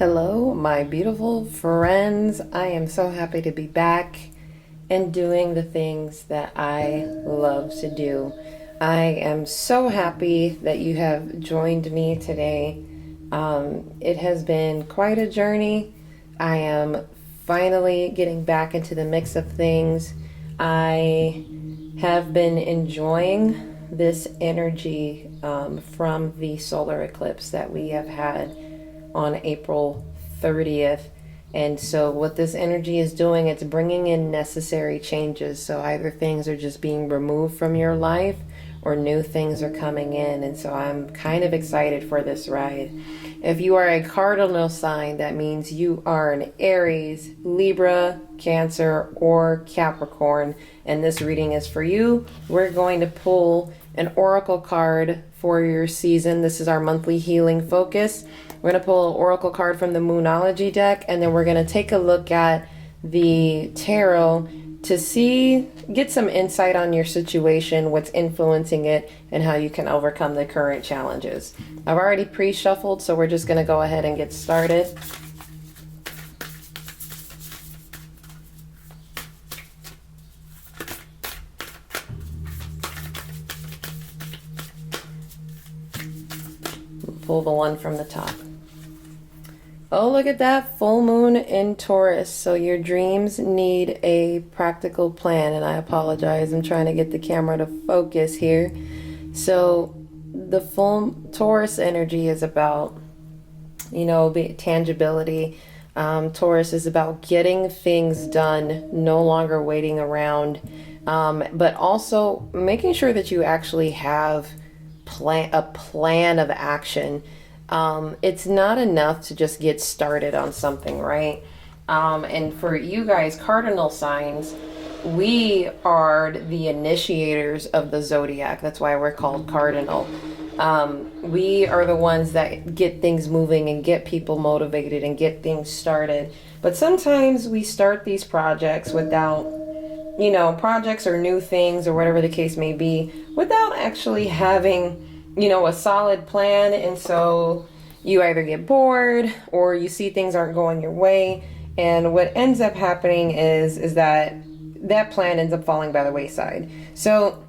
Hello, my beautiful friends. I am so happy to be back and doing the things that I love to do. I am so happy that you have joined me today. It has been quite a journey. I am finally getting back into the mix of things. I have been enjoying this energy from the solar eclipse that we have had on April 30th. And so what this energy is doing, it's bringing in necessary changes. So either things are just being removed from your life or new things are coming in. And so I'm kind of excited for this ride. If you are a cardinal sign, that means you are an Aries, Libra, Cancer, or Capricorn. And this reading is for you. We're going to pull an oracle card for your season. This is our monthly healing focus. We're going to pull an oracle card from the Moonology deck, and then we're going to take a look at the tarot to get some insight on your situation, what's influencing it, and how you can overcome the current challenges. I've already pre-shuffled, so we're just going to go ahead and get started. Pull the one from the top. Oh, look at that, full moon in Taurus. So your dreams need a practical plan. And I apologize, I'm trying to get the camera to focus here. So the full Taurus energy is about, tangibility. Taurus is about getting things done, no longer waiting around, but also making sure that you actually have a plan of action. It's not enough to just get started on something, right? And for you guys, cardinal signs, we are the initiators of the zodiac. That's why we're called cardinal. We are the ones that get things moving and get people motivated and get things started. But sometimes we start these projects without, projects or new things or whatever the case may be, without actually having a solid plan. And so you either get bored or you see things aren't going your way. And what ends up happening is that plan ends up falling by the wayside. So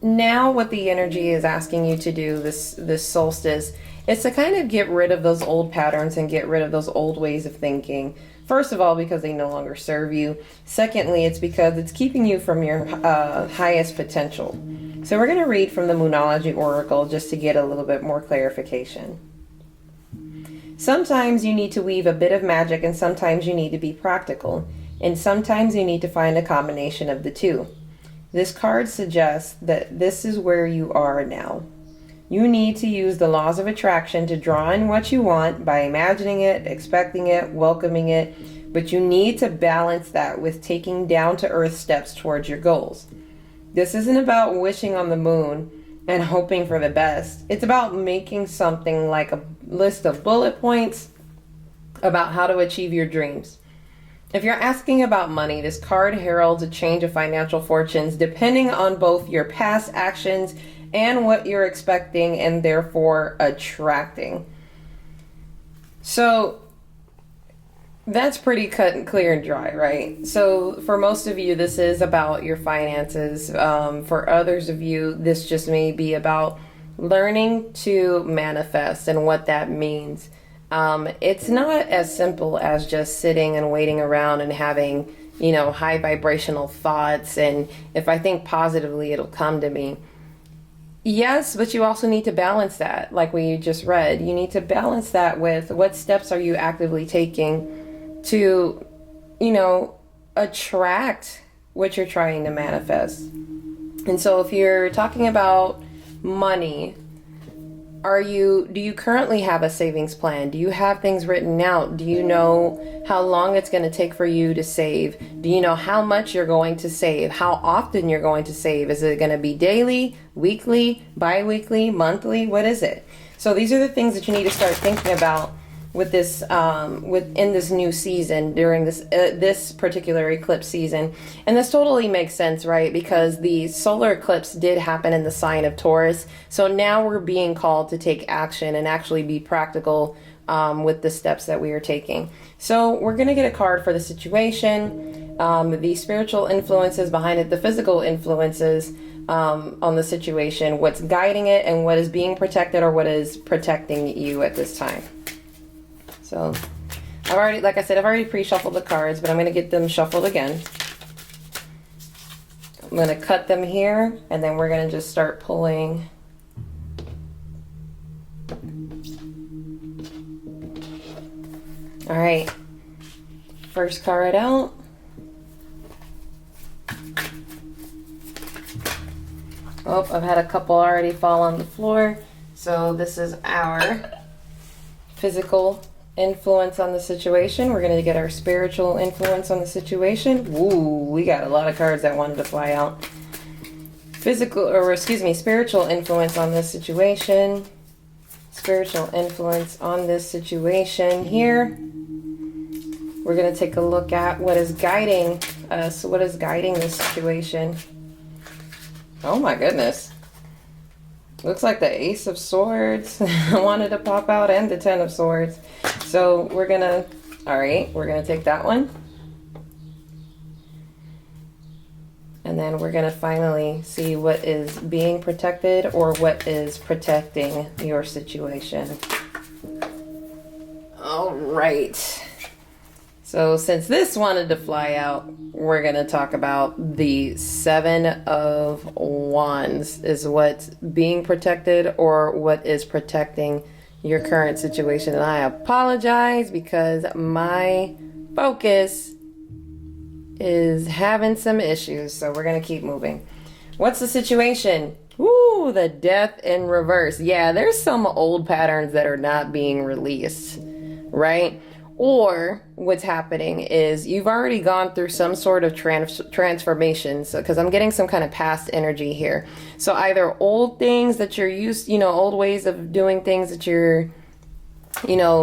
now what the energy is asking you to do this solstice is to kind of get rid of those old patterns and get rid of those old ways of thinking. First of all, because they no longer serve you. Secondly, it's because it's keeping you from your highest potential. So we're going to read from the Moonology Oracle just to get a little bit more clarification. Sometimes you need to weave a bit of magic, and sometimes you need to be practical, and sometimes you need to find a combination of the two. This card suggests that this is where you are now. You need to use the laws of attraction to draw in what you want by imagining it, expecting it, welcoming it, but you need to balance that with taking down-to-earth steps towards your goals. This isn't about wishing on the moon and hoping for the best. It's about making something like a list of bullet points about how to achieve your dreams. If you're asking about money, this card heralds a change of financial fortunes depending on both your past actions and what you're expecting and therefore attracting. So that's pretty cut and clear and dry, right? So for most of you, this is about your finances. For others of you, this just may be about learning to manifest and what that means. It's not as simple as just sitting and waiting around and having, high vibrational thoughts. And if I think positively, it'll come to me. Yes, but you also need to balance that, like we just read. You need to balance that with what steps are you actively taking to, attract what you're trying to manifest. And so if you're talking about money, do you currently have a savings plan? Do you have things written out? Do you know how long it's going to take for you to save? Do you know how much you're going to save? How often you're going to save? Is it going to be daily, weekly, bi-weekly, monthly? What is it? So these are the things that you need to start thinking about with this within this new season during this particular eclipse season. And this totally makes sense, right? Because the solar eclipse did happen in the sign of Taurus. So now we're being called to take action and actually be practical with the steps that we are taking. So we're going to get a card for the situation, the spiritual influences behind it, the physical influences on the situation, what's guiding it, and what is being protected or what is protecting you at this time. So like I said, I've already pre-shuffled the cards, but I'm going to get them shuffled again. I'm going to cut them here, and then we're going to just start pulling. All right, first card out. Oh, I've had a couple already fall on the floor. So this is our physical influence on the situation. We're going to get our spiritual influence on the situation. Ooh, we got a lot of cards that wanted to fly out. Spiritual influence on this situation. Spiritual influence on this situation here. We're going to take a look at what is guiding us, what is guiding this situation. Oh my goodness. Looks like the Ace of Swords wanted to pop out, and the Ten of Swords. So we're gonna take that one. And then we're gonna finally see what is being protected or what is protecting your situation. All right. So since this wanted to fly out, we're going to talk about the Seven of Wands is what's being protected or what is protecting your current situation. And I apologize because my focus is having some issues. So we're going to keep moving. What's the situation? Ooh, the Death in reverse. Yeah, there's some old patterns that are not being released, right? Or what's happening is you've already gone through some sort of transformation. So, because I'm getting some kind of past energy here. So either old things that you're used, old ways of doing things that you're,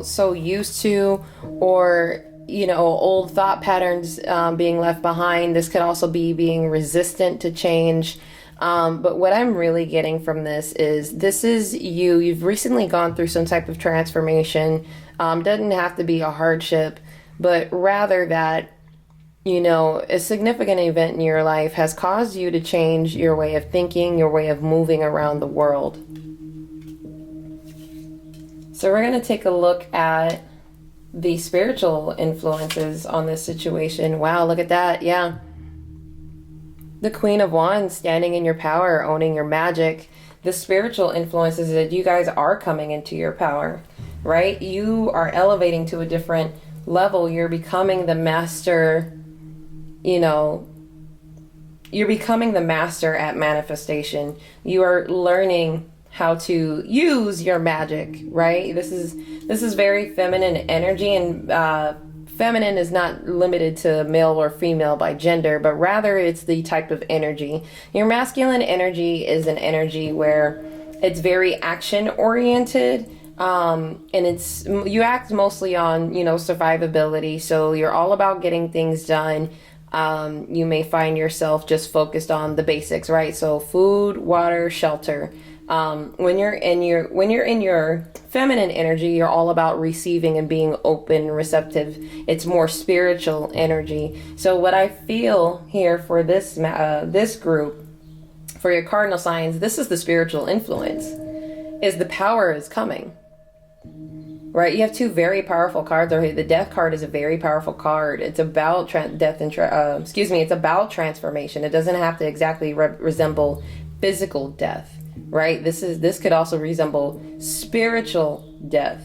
so used to, or, old thought patterns being left behind. This could also be being resistant to change. But what I'm really getting from this is you've recently gone through some type of transformation. Doesn't have to be a hardship, but rather that, a significant event in your life has caused you to change your way of thinking, your way of moving around the world. So we're going to take a look at the spiritual influences on this situation. Wow, look at that. Yeah. The Queen of Wands standing in your power, owning your magic. The spiritual influences that you guys are coming into your power, right? You are elevating to a different level. You're becoming the master, you're becoming the master at manifestation. You are learning how to use your magic, right? This is very feminine energy, and feminine is not limited to male or female by gender, but rather it's the type of energy. Your masculine energy is an energy where it's very action oriented, and you act mostly on, survivability. So you're all about getting things done. You may find yourself just focused on the basics, right? So food, water, shelter. When you're in your feminine energy, you're all about receiving and being open, receptive. It's more spiritual energy. So what I feel here for this group, for your cardinal signs, this is the spiritual influence, is the power is coming. Right, you have two very powerful cards. Or the Death card is a very powerful card. It's about it's about transformation. It doesn't have to exactly resemble physical death, right? This could also resemble spiritual death.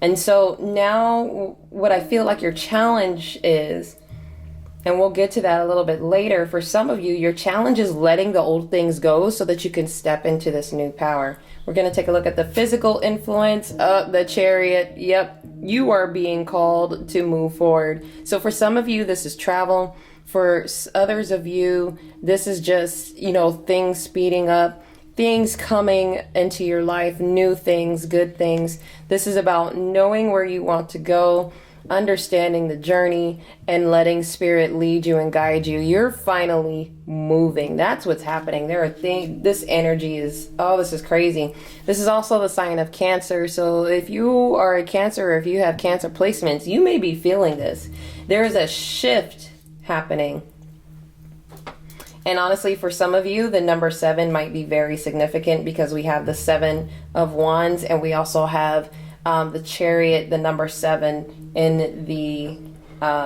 And so now what I feel like your challenge is, and we'll get to that a little bit later, for some of you, your challenge is letting the old things go so that you can step into this new power. We're going to take a look at the physical influence of the Chariot. Yep, you are being called to move forward. So for some of you, this is travel. For others of you, this is just, things speeding up. things coming into your life, new things, good things. This is about knowing where you want to go, understanding the journey, and letting spirit lead you and guide you. You're finally moving. That's what's happening. There are things, this energy is, oh, this is crazy. This is also the sign of Cancer. So if you are a Cancer, or if you have Cancer placements, you may be feeling this. There is a shift happening. And honestly, for some of you, the number 7 might be very significant, because we have the 7 of Wands, and we also have the Chariot, the number 7 in the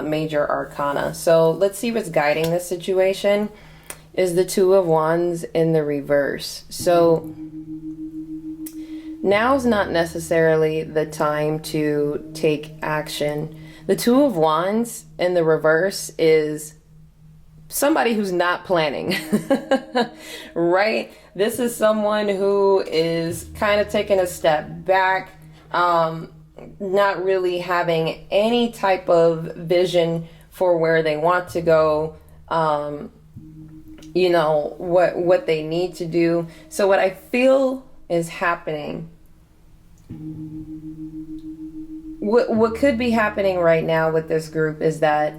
major arcana. So let's see what's guiding this situation. Is the 2 of Wands in the reverse. So now's not necessarily the time to take action. The 2 of Wands in the reverse is somebody who's not planning, right? This is someone who is kind of taking a step back, not really having any type of vision for where they want to go, you know, what they need to do. So what I feel is happening, what could be happening right now with this group, is that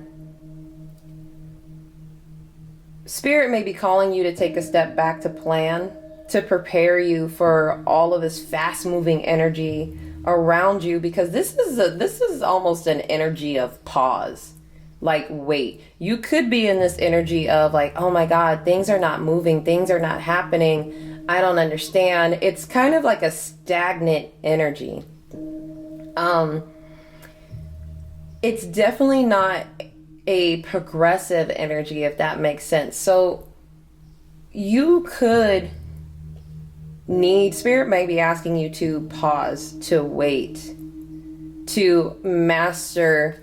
Spirit may be calling you to take a step back to plan, to prepare you for all of this fast-moving energy around you, because this is almost an energy of pause. Like, wait, you could be in this energy of like, oh my God, things are not moving, things are not happening, I don't understand. It's kind of like a stagnant energy. It's definitely not a progressive energy, if that makes sense. So you could need, Spirit may be asking you to pause, to wait, to master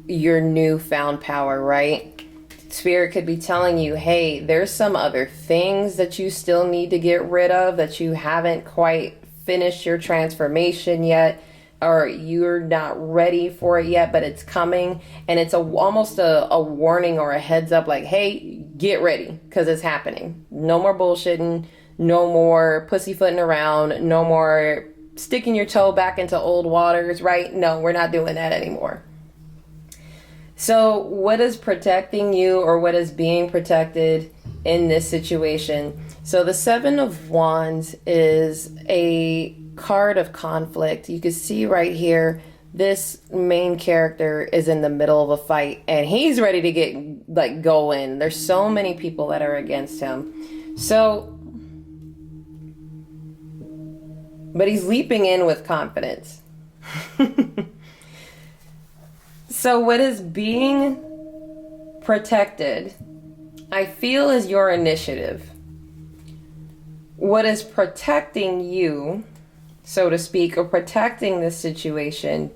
your newfound power, right? Spirit could be telling you, hey, there's some other things that you still need to get rid of, that you haven't quite finished your transformation yet, or you're not ready for it yet, but it's coming. And it's almost a warning or a heads up, like, hey, get ready, because it's happening. No more bullshitting, no more pussyfooting around, no more sticking your toe back into old waters, right? No, we're not doing that anymore. So what is protecting you, or what is being protected in this situation? So the 7 of Wands is a card of conflict. You can see right here, this main character is in the middle of a fight, and he's ready to get like going. There's so many people that are against him. So, but he's leaping in with confidence. So what is being protected, I feel, is your initiative. What is protecting you, so to speak, or protecting this situation,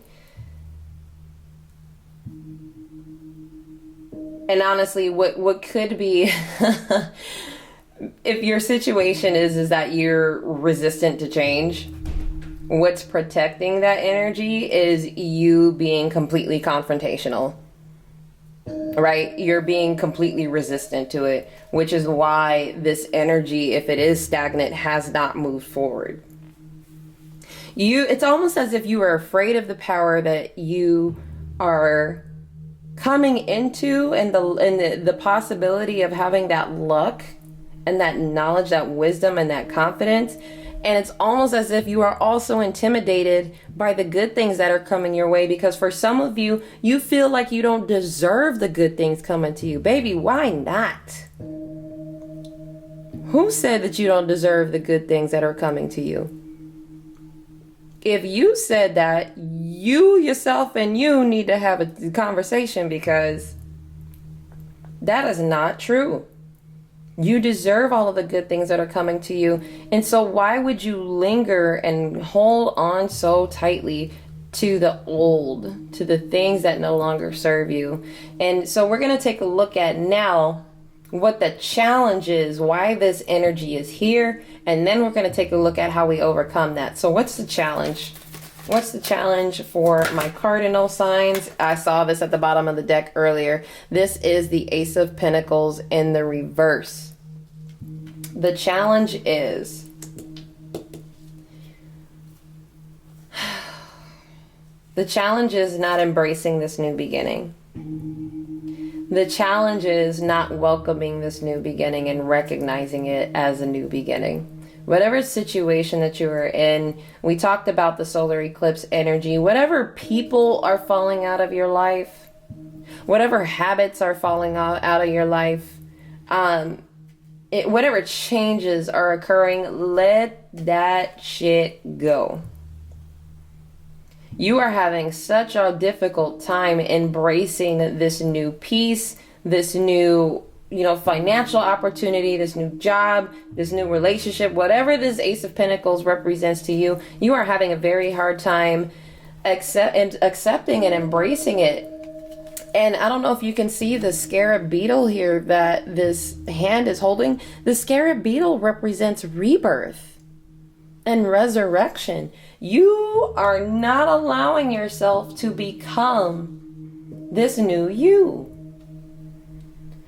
and honestly, what could be, if your situation is that you're resistant to change, what's protecting that energy is you being completely confrontational, right? You're being completely resistant to it, which is why this energy, if it is stagnant, has not moved forward. It's almost as if you are afraid of the power that you are coming into, and the possibility of having that luck and that knowledge, that wisdom, and that confidence. And it's almost as if you are also intimidated by the good things that are coming your way, because for some of you, you feel like you don't deserve the good things coming to you. Baby, why not? Who said that you don't deserve the good things that are coming to you? If you said that, you yourself and you need to have a conversation, because that is not true. You deserve all of the good things that are coming to you. And so why would you linger and hold on so tightly to the old, to the things that no longer serve you? And so we're going to take a look at now what the challenge is, why this energy is here, and then we're going to take a look at how we overcome that. So what's the challenge? What's the challenge for my cardinal signs? I saw this at the bottom of the deck earlier. This is the Ace of Pentacles in the reverse. The challenge is not embracing this new beginning. The challenge is not welcoming this new beginning and recognizing it as a new beginning. Whatever situation that you are in, we talked about the solar eclipse energy, whatever people are falling out of your life, whatever habits are falling out of your life, whatever changes are occurring, let that shit go. You are having such a difficult time embracing this new peace, this new, financial opportunity, this new job, this new relationship, whatever this Ace of Pentacles represents to you. You are having a very hard time accepting and embracing it. And I don't know if you can see the scarab beetle here that this hand is holding. The scarab beetle represents rebirth and resurrection. You are not allowing yourself to become this new you.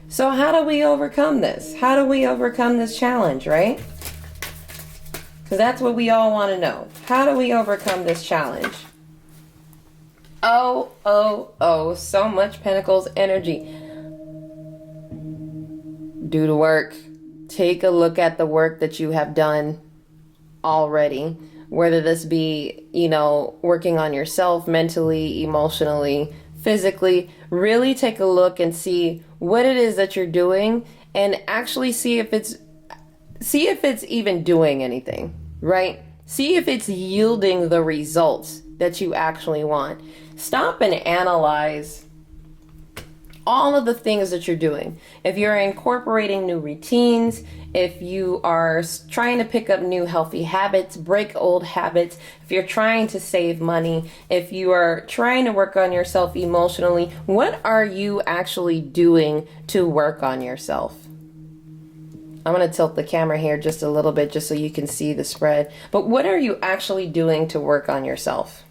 So how do we overcome this? How do we overcome this challenge, right? Because that's what we all want to know. How do we overcome this challenge? Oh, so much Pentacles energy. Do the work. Take a look at the work that you have done already. Whether this be, working on yourself mentally, emotionally, physically. Really take a look and see what it is that you're doing and actually see if it's even doing anything, right? See if it's yielding the results that you actually want. Stop and analyze all of the things that you're doing. If you're incorporating new routines, if you are trying to pick up new healthy habits, break old habits, if you're trying to save money, if you are trying to work on yourself emotionally, what are you actually doing to work on yourself? I'm going to tilt the camera here just a little bit just so you can see the spread. But what are you actually doing to work on yourself?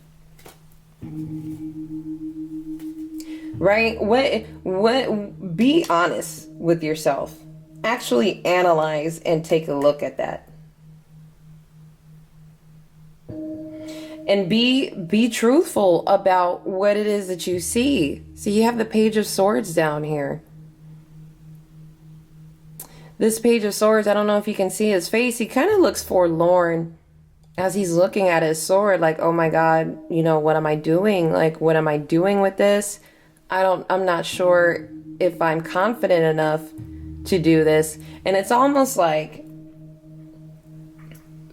Right? What, be honest with yourself. Actually analyze and take a look at that. And be truthful about what it is that you see. So you have the Page of Swords down here. This Page of Swords, I don't know if you can see his face. He kind of looks forlorn as he's looking at his sword like, oh my God, what am I doing? Like, what am I doing with this? I'm not sure if I'm confident enough to do this. And it's almost like,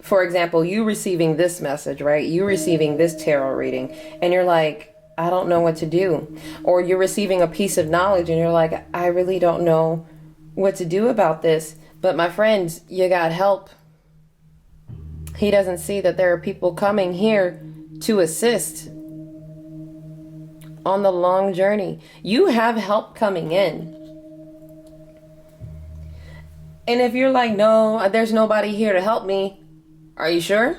for example, you receiving this message, right? You receiving this tarot reading and you're like, I don't know what to do. Or you're receiving a piece of knowledge and you're like, I really don't know what to do about this. But my friends, you got help. He doesn't see that there are people coming here to assist on the long journey. You have help coming in. And if you're like, no, there's nobody here to help me, are you sure?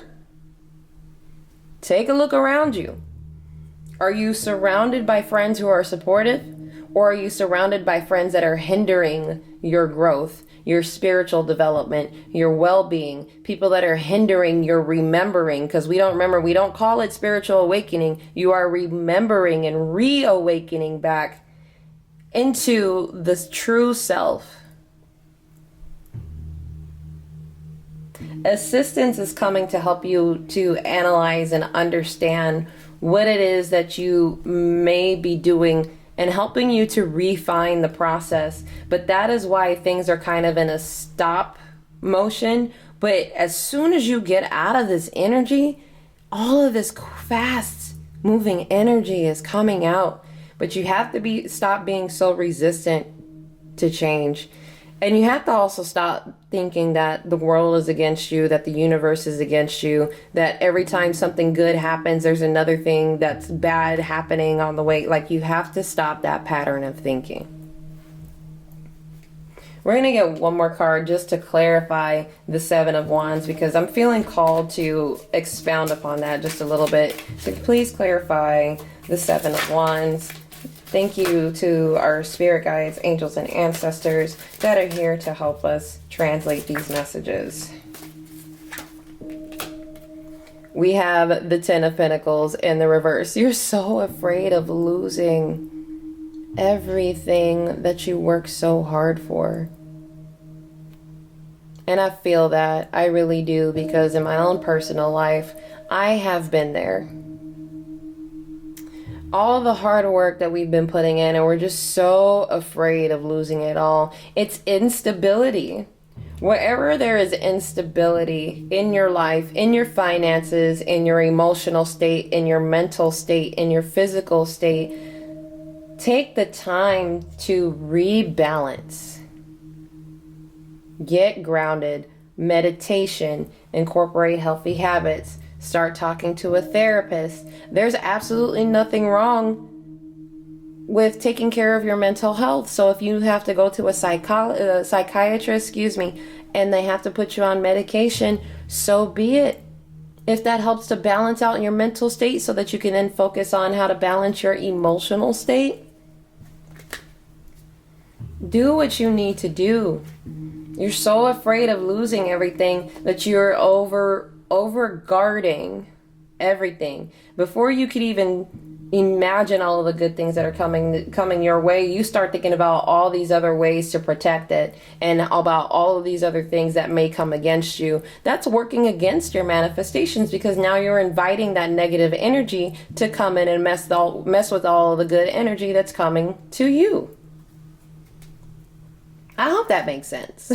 Take a look around you. Are you surrounded by friends who are supportive? Or are you surrounded by friends that are hindering your growth, your spiritual development, your well-being, people that are hindering your remembering? Because we don't remember, we don't call it spiritual awakening. You are remembering and reawakening back into this true self. Assistance is coming to help you to analyze and understand what it is that you may be doing and helping you to refine the process. But that is why things are kind of in a stop motion. But as soon as you get out of this energy, all of this fast moving energy is coming out. But you have to stop being so resistant to change. And you have to also stop thinking that the world is against you, that the universe is against you, that every time something good happens, there's another thing that's bad happening on the way. Like, you have to stop that pattern of thinking. We're going to get one more card just to clarify the Seven of Wands, because I'm feeling called to expound upon that just a little bit. So please clarify the Seven of Wands. Thank you to our spirit guides, angels, and ancestors that are here to help us translate these messages. We have the Ten of Pentacles in the reverse. You're so afraid of losing everything that you work so hard for. And I feel that. I really do, because in my own personal life, I have been there. All the hard work that we've been putting in, and we're just so afraid of losing it all. It's instability. Wherever there is instability in your life, in your finances, in your emotional state, in your mental state, in your physical state, take the time to rebalance. Get grounded, meditation, incorporate healthy habits, start talking to a therapist. There's absolutely nothing wrong with taking care of your mental health. So if you have to go to a psychiatrist, and they have to put you on medication, so be it. If that helps to balance out your mental state so that you can then focus on how to balance your emotional state, do what you need to do. You're so afraid of losing everything that you're over guarding everything. Before you could even imagine all of the good things that are coming your way, you start thinking about all these other ways to protect it, and about all of these other things that may come against you. That's working against your manifestations, because now you're inviting that negative energy to come in and mess with all of the good energy that's coming to you. I hope that makes sense.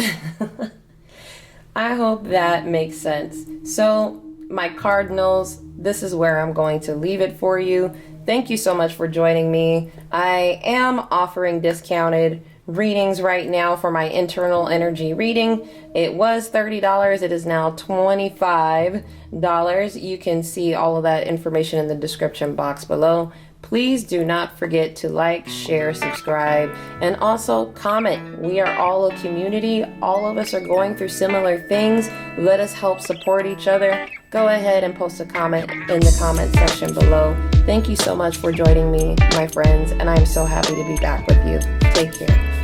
I hope that makes sense. So, my Cardinals, this is where I'm going to leave it for you. Thank you so much for joining me. I am offering discounted readings right now for my internal energy reading. It was $30. It is now $25. You can see all of that information in the description box below. Please do not forget to like, share, subscribe, and also comment. We are all a community. All of us are going through similar things. Let us help support each other. Go ahead and post a comment in the comment section below. Thank you so much for joining me, my friends, and I'm so happy to be back with you. Take care.